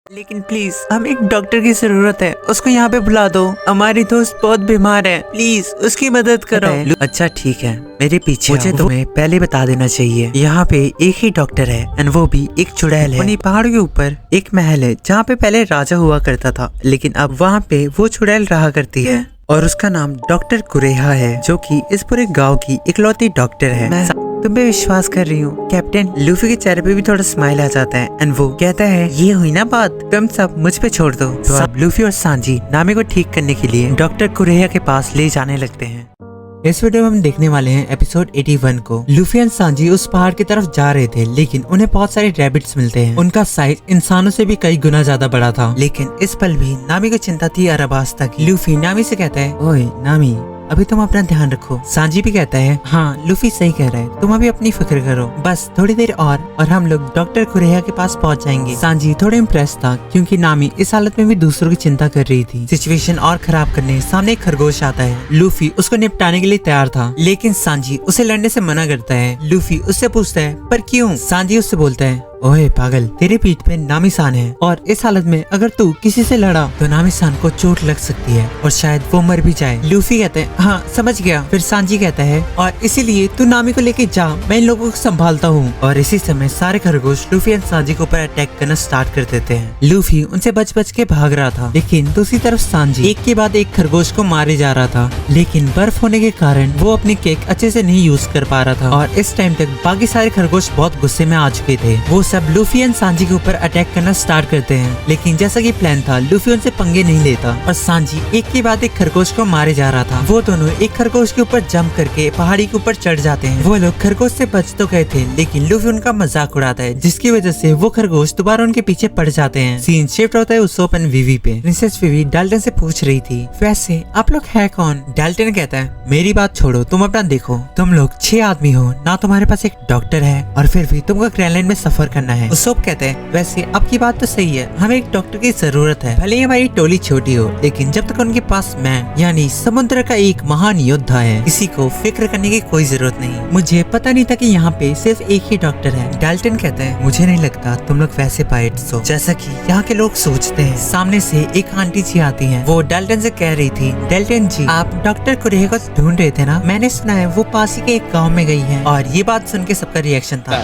लेकिन प्लीज हमें एक डॉक्टर की जरूरत है, उसको यहाँ पे बुला दो। हमारी दोस्त बहुत बीमार है, प्लीज उसकी मदद करो। अच्छा ठीक है, मेरे पीछे मुझे तुम्हें पहले बता देना चाहिए, यहाँ पे एक ही डॉक्टर है एंड वो भी एक चुड़ैल है। वहीं पहाड़ के ऊपर एक महल है जहाँ पे पहले राजा हुआ करता था, लेकिन अब वहाँ पे वो चुड़ैल रहा करती है और उसका नाम डॉक्टर कुरेहा है, जो कि इस पूरे गाँव की इकलौती डॉक्टर है। मैं तुम पे विश्वास कर रही हूँ कैप्टन। लूफी के चेहरे पे भी थोड़ा स्माइल आ जाता है एंड वो कहता है ये हुई ना बात, तुम सब मुझ पे छोड़ दो। तो अब लूफी और सांजी नामी को ठीक करने के लिए डॉक्टर कुरेहा के पास ले जाने लगते हैं। इस वीडियो में हम देखने वाले हैं एपिसोड 81 को। लूफी और सांजी उस पहाड़ की तरफ जा रहे थे, लेकिन उन्हें बहुत सारे रैबिट्स मिलते हैं। उनका साइज इंसानों से भी कई गुना ज्यादा बड़ा था, लेकिन इस पल भी नामी को चिंता थी अरबास्ता की। लूफी नामी से कहता है ओए नामी, अभी तुम अपना ध्यान रखो। सांजी भी कहता है हाँ लूफी सही कह रहा है, तुम अभी अपनी फिक्र करो, बस थोड़ी देर और हम लोग डॉक्टर कुरेहा के पास पहुंच जाएंगे। सांजी थोड़े इम्प्रेस था क्योंकि नामी इस हालत में भी दूसरों की चिंता कर रही थी। सिचुएशन और खराब करने सामने एक खरगोश आता है। लूफी उसको निपटाने के लिए तैयार था, लेकिन सांजी उसे लड़ने से मना करता है। लूफी उससे पूछता है पर क्यों? सांजी उससे बोलता है ओए पागल, तेरे पीठ पे नामी सान है और इस हालत में अगर तू किसी से लड़ा तो नामी सान को चोट लग सकती है और शायद वो मर भी जाए। लूफी कहते हैं हाँ समझ गया। फिर सांजी कहता है और इसीलिए तू नामी को लेके जा, मैं इन लोगों को संभालता हूँ। और इसी समय सारे खरगोश लूफी एंड सांजी के ऊपर अटैक करना स्टार्ट कर देते हैं। लूफी उनसे बच बच के भाग रहा था, लेकिन दूसरी तरफ सांजी एक के बाद एक खरगोश को मारे जा रहा था, लेकिन बर्फ होने के कारण वो अपनी केक अच्छे से नहीं यूज कर पा रहा था। और इस टाइम तक बाकी सारे खरगोश बहुत गुस्से में आ चुके थे। वो सब लूफी एंड सांजी के ऊपर अटैक करना स्टार्ट करते हैं, लेकिन जैसा कि प्लान था लूफी उनसे पंगे नहीं लेता और सांजी एक के बाद एक खरगोश को मारे जा रहा था। वो दोनों एक खरगोश के ऊपर जंप करके पहाड़ी के ऊपर चढ़ जाते हैं। वो लोग खरगोश से बच तो गए थे, लेकिन लूफी उनका मजाक उड़ाता है, जिसकी वजह से वो खरगोश दोबारा उनके पीछे पड़ जाते हैं। सीन शिफ्ट होता है उसोप एंड विवी पे। प्रिंसेस विवी डाल्टन से पूछ रही थी वैसे आप लोग है कौन? डाल्टन कहता है मेरी बात छोड़ो, तुम अपना देखो, तुम लोग 6 आदमी हो ना, तुम्हारे पास एक डॉक्टर है और फिर भी तुमको ग्रीनलैंड में सफर करना है। उसोप कहते हैं वैसे आपकी बात तो सही है, हमें एक डॉक्टर की जरूरत है, भले ही हमारी टोली छोटी हो, लेकिन जब तक उनके पास मैं यानी समुद्र का एक महान योद्धा है, किसी को फिक्र करने की कोई जरूरत नहीं। मुझे पता नहीं था कि यहाँ पे सिर्फ एक ही डॉक्टर है। डाल्टन कहते हैं मुझे नहीं लगता तुम लोग वैसे पायरेट्स हो जैसा कि यहाँ के लोग सोचते हैं। सामने से एक आंटी जी आती है, वो डाल्टन से कह रही थी डाल्टन जी आप डॉक्टर कुरेहा को ढूंढ रहे थे ना? मैंने सुना है वो पास ही के एक गाँव में गई है। और ये बात सुन के सबका रिएक्शन था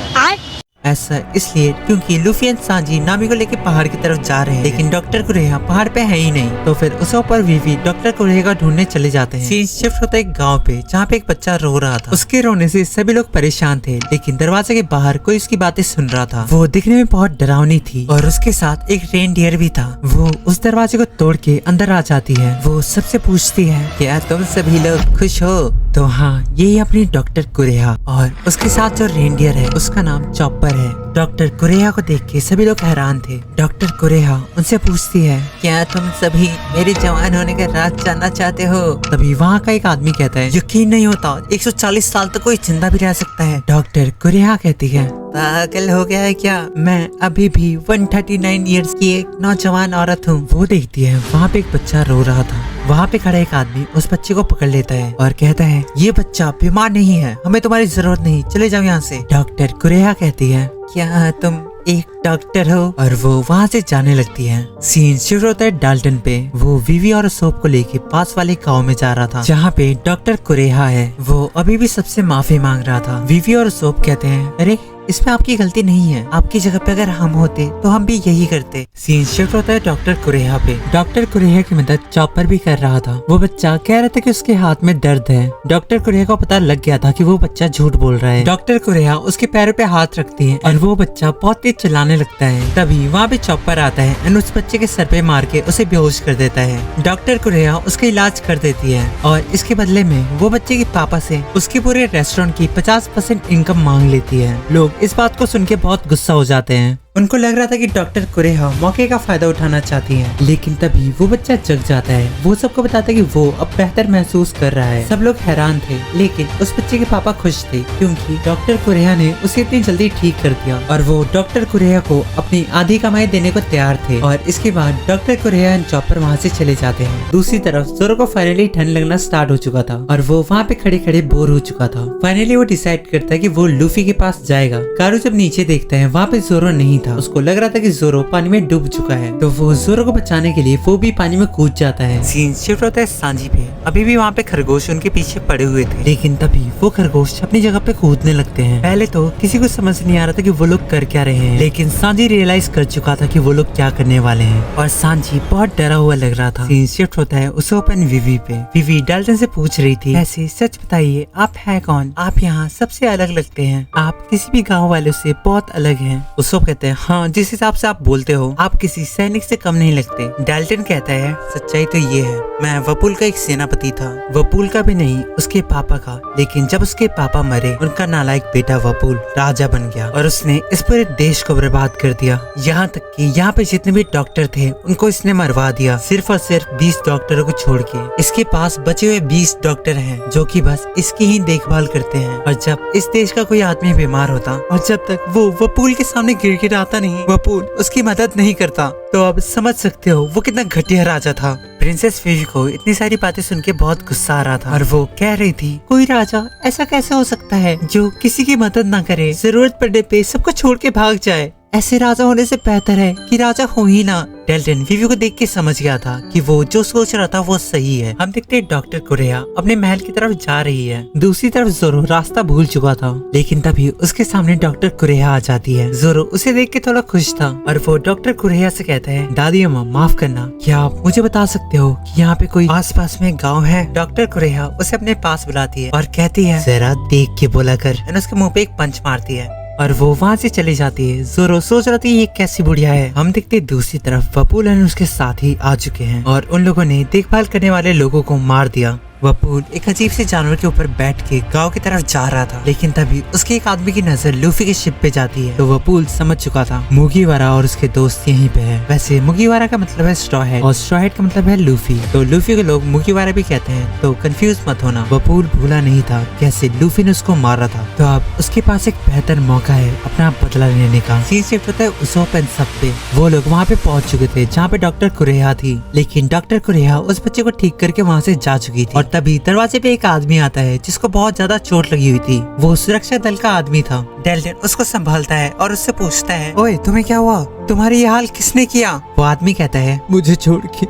ऐसा इसलिए क्योंकि लूफी एंड सांजी नामी को लेके पहाड़ की तरफ जा रहे हैं, लेकिन डॉक्टर कुरेहा पहाड़ पे है ही नहीं। तो फिर उस ऊपर विवी डॉक्टर कुरेहा को ढूंढने चले जाते हैं। सीन शिफ्ट होता है एक गांव पे, जहाँ पे एक बच्चा रो रहा था। उसके रोने से सभी लोग परेशान थे, लेकिन दरवाजे के बाहर कोई उसकी बातें सुन रहा था। वो दिखने में बहुत डरावनी थी और उसके साथ एक रेनडियर भी था। वो उस दरवाजे को तोड़ के अंदर आ जाती है। वो सबसे पूछती है क्या तुम सभी लोग खुश हो? तो हाँ यही अपनी डॉक्टर कुरेहा और उसके साथ जो रेनडियर है उसका नाम चॉपर है। डॉक्टर कुरेहा को देख के सभी लोग हैरान थे। डॉक्टर कुरेहा उनसे पूछती है क्या तुम सभी मेरे जवान होने का राज जानना चाहते हो? तभी वहाँ का एक आदमी कहता है यकीन नहीं होता, 140 साल तक कोई जिंदा भी रह सकता है। डॉक्टर कुरेहा कहती है पागल हो गया है क्या? मैं अभी भी 139 इयर्स की एक नौजवान औरत हूँ। वो देखती है वहाँ पे एक बच्चा रो रहा था। वहाँ पे खड़ा एक आदमी उस बच्चे को पकड़ लेता है और कहता है ये बच्चा बीमार नहीं है, हमें तुम्हारी जरूरत नहीं, चले जाओ यहाँ से। डॉक्टर कुरेहा कहती है क्या तुम एक डॉक्टर हो? और वो वहाँ से जाने लगती है। सीन शिफ्ट होता है डाल्टन पे। वो विवी और सोप को लेके पास वाले गाँव में जा रहा था, जहाँ पे डॉक्टर कुरेहा है। वो अभी भी सबसे माफी मांग रहा था। विवी और सोप कहते हैं अरे इसमें आपकी गलती नहीं है, आपकी जगह पे अगर हम होते तो हम भी यही करते। सीन शिफ्ट होता है डॉक्टर कुरेहा पे। डॉक्टर कुरेहा की मदद चॉपर भी कर रहा था। वो बच्चा कह रहा था कि उसके हाथ में दर्द है। डॉक्टर कुरेहा को पता लग गया था कि वो बच्चा झूठ बोल रहा है। डॉक्टर कुरेहा उसके पैरों पे हाथ रखती है और वो बच्चा बहुत तेज चिल्लाने लगता है। तभी वहाँ पे चॉपर आता है और उस बच्चे के सर पे मार के उसे बेहोश कर देता है। डॉक्टर कुरेहा उसका इलाज कर देती है और इसके बदले में वो बच्चे के पापा से उसके पूरे रेस्टोरेंट की 50% इनकम मांग लेती है। लोग इस बात को सुन के बहुत गुस्सा हो जाते हैं। उनको लग रहा था कि डॉक्टर कुरेहा मौके का फायदा उठाना चाहती है, लेकिन तभी वो बच्चा जग जाता है। वो सबको बताता है कि वो अब बेहतर महसूस कर रहा है। सब लोग हैरान थे, लेकिन उस बच्चे के पापा खुश थे क्योंकि डॉक्टर कुरेहा ने उसे इतनी जल्दी ठीक कर दिया और वो डॉक्टर कुरेहा को अपनी आधी कमाई देने को तैयार थे। और इसके बाद डॉक्टर कुरेहा एंड चॉपर वहाँ से चले जाते हैं। दूसरी तरफ जोरो को फाइनली ठंड लगना स्टार्ट हो चुका था और वो वहाँ पे खड़े खड़े बोर हो चुका था। फाइनली वो डिसाइड करता है कि वो लूफी के पास जाएगा। कारू जब नीचे देखता है वहाँ पे जोरो नहीं था। था। उसको लग रहा था कि जोरो पानी में डूब चुका है, तो वो जोरो को बचाने के लिए वो भी पानी में कूद जाता है। सीन शिफ्ट होता है सांजी पे। अभी भी वहाँ पे खरगोश उनके पीछे पड़े हुए थे, लेकिन तभी वो खरगोश अपनी जगह पे कूदने लगते हैं। पहले तो किसी को समझ नहीं आ रहा था कि वो लोग कर क्या रहे हैं, लेकिन सांजी रियलाइज कर चुका था कि वो लोग क्या करने वाले हैं और सांजी बहुत डरा हुआ लग रहा था। सीन शिफ्ट होता है उस ओपन विवी पे। विवी डाल्टन से पूछ रही थी, ऐसे सच बताइए आप है कौन? आप यहाँ सबसे अलग लगते हैं, आप किसी भी गाँव वालों से बहुत अलग हैं। उसको कहते हैं हाँ, जिस हिसाब से आप बोलते हो आप किसी सैनिक से कम नहीं लगते। डाल्टन कहता है सच्चाई तो ये है, मैं वपूल का एक सेनापति था। वपूल का भी नहीं, उसके पापा का। लेकिन जब उसके पापा मरे, उनका नालायक बेटा वपूल राजा बन गया और उसने इस पूरे देश को बर्बाद कर दिया। यहाँ तक कि यहाँ पे जितने भी डॉक्टर थे उनको इसने मरवा दिया, सिर्फ और सिर्फ 20 डॉक्टरों को छोड़ के। इसके पास बचे हुए 20 डॉक्टर हैं जो कि बस इसकी ही देखभाल करते हैं। और जब इस देश का कोई आदमी बीमार होता और जब तक वो वपूल के सामने गिड़गिड़ाता नहीं, वपूल उसकी मदद नहीं करता, तो अब समझ सकते हो वो कितना घटिया राजा था। प्रिंसेस विवी को इतनी सारी बातें सुन के बहुत गुस्सा आ रहा था और वो कह रही थी कोई राजा ऐसा कैसे हो सकता है जो किसी की मदद ना करे, जरूरत पड़ने पे सबको छोड़ के भाग जाए। ऐसे राजा होने से बेहतर है कि राजा हो ही ना। डाल्टन विवी को देख के समझ गया था कि वो जो सोच रहा था वो सही है। हम देखते हैं डॉक्टर कुरेहा अपने महल की तरफ जा रही है। दूसरी तरफ जोरो रास्ता भूल चुका था, लेकिन तभी उसके सामने डॉक्टर कुरेहा आ जाती है। जोरो उसे देख के थोड़ा खुश था और वो डॉक्टर कुरेहा से कहता है दादी अम्मा माफ करना, क्या आप मुझे बता सकते हो कि यहाँ पे कोई आसपास में गाँव है? डॉक्टर कुरेहा उसे अपने पास बुलाती है और कहती है जरा देख के बोला कर। उसके मुँह पे एक पंच मारती है और वो वहाँ से चली जाती है। जोरो सोच रहा था ये कैसी बुढ़िया है। हम देखते दूसरी तरफ वपूल और उसके साथी आ चुके हैं और उन लोगों ने देखभाल करने वाले लोगों को मार दिया। वपूल एक अजीब से जानवर के ऊपर बैठ के गांव की तरफ जा रहा था, लेकिन तभी उसके एक आदमी की नजर लूफी के शिप पे जाती है। तो वपूल समझ चुका था मुगीवारा और उसके दोस्त यहीं पे है। वैसे मुगीवारा का मतलब है स्ट्रॉ हेड और स्ट्रॉ हेड का मतलब है लूफी, तो लूफी को लोग मुगीवारा भी कहते हैं, तो कंफ्यूज मत होना। वपूल भूला नहीं था कैसे लूफी ने उसको मारा था, तो अब उसके पास एक बेहतर मौका है अपना बदला लेने का। सीन शिफ्ट होता है उस ओपन सब पे। वो लोग वहाँ पे पहुँच चुके थे जहाँ पे डॉक्टर कुरेहा थी, लेकिन डॉक्टर कुरेहा उस बच्चे को ठीक करके वहाँ से जा चुकी थी। तभी दरवाजे पे एक आदमी आता है जिसको बहुत ज्यादा चोट लगी हुई थी। वो सुरक्षा दल का आदमी था। डाल्टन उसको संभालता है और उससे पूछता है ओए तुम्हें क्या हुआ, तुम्हारे ये हाल किसने किया? वो आदमी कहता है मुझे छोड़ के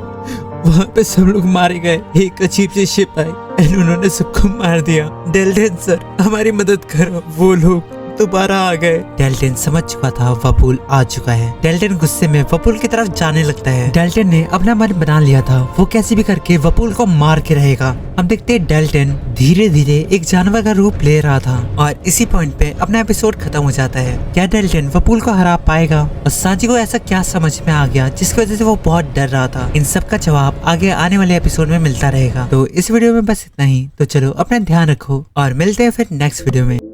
वहाँ पे सब लोग मारे गए, एक अजीब सी शिप आई और उन्होंने सबको मार दिया। डाल्टन सर हमारी मदद करो, वो लोग दोबारा आ गए। डाल्टन समझ चुका था वपूल आ चुका है। डाल्टन गुस्से में वपूल की तरफ जाने लगता है। डाल्टन ने अपना मन बना लिया था, वो कैसे भी करके वपूल को मार के रहेगा। हम देखते हैं डाल्टन धीरे धीरे एक जानवर का रूप ले रहा था और इसी पॉइंट पे अपना एपिसोड खत्म हो जाता है। क्या डाल्टन वपूल को हरा पाएगा और सांजी को ऐसा क्या समझ में आ गया जिसकी वजह से वो बहुत डर रहा था? इन सब का जवाब आगे आने वाले एपिसोड में मिलता रहेगा। तो इस वीडियो में बस इतना ही। तो चलो अपना ध्यान रखो और मिलते हैं फिर नेक्स्ट वीडियो में।